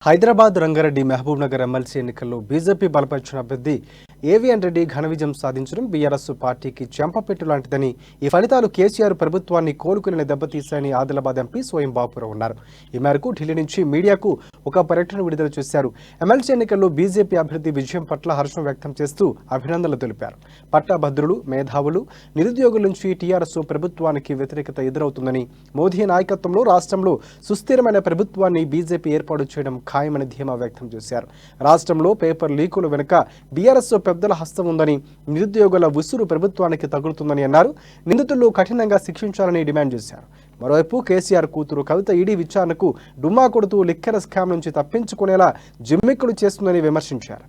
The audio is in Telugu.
హైదరాబాద్ రంగారెడ్డి మహబూబ్ నగర్ ఎమ్మెల్సీ ఎన్నికల్లో బీజేపీ బలపరిచిన అభ్యర్థి ఏవిఎన్ రెడ్డి ఘన విజయం సాధించడం బీఆర్ఎస్ పార్టీకి చెంపపెట్టు లాంటిదని, ఈ ఫలితాలు కేసీఆర్ ప్రభుత్వాన్ని కోలుకుని దెబ్బతీశాయని ఆదిలాబాద్ ఎంపీ స్వయం బాపురావు అన్నారు. ఈ మేరకు ఢిల్లీ నుంచి మీడియాకు ఒక ప్రకటన విడుదల చేశారు. ఎమ్మెల్సీ ఎన్నికల్లో బీజేపీ అభ్యర్థి విజయం పట్ల హర్షం వ్యక్తం చేస్తూ అభినందనలు తెలిపారు. పట్టభద్రులు, మేధావులు, నిరుద్యోగుల నుంచి టీఆర్ఎస్ ప్రభుత్వానికి వ్యతిరేకత ఎదురవుతుందని, మోదీ నాయకత్వంలో రాష్ట్రంలో సుస్థిరమైన ప్రభుత్వాన్ని బీజేపీ ఏర్పాటు చేయడం ఖాయమని ధీమా వ్యక్తం చేశారు. రాష్ట్రంలో పేపర్ లీకుల వెనుక బీఆర్ఎస్ పెద్దల హస్తం ఉందని, నిరుద్యోగుల ఉసురు ప్రభుత్వానికి తగులుతుందని అన్నారు. నిందితులు కఠినంగా శిక్షించాలని డిమాండ్ చేశారు. మరోవైపు కేసీఆర్ కూతురు కవిత ఈడీ విచారణకు డుమ్మా కొడుతూ లిక్కర్ స్కామ్ నుంచి తప్పించుకునేలా జిమ్మిక్కులు చేస్తుందని విమర్శించారు.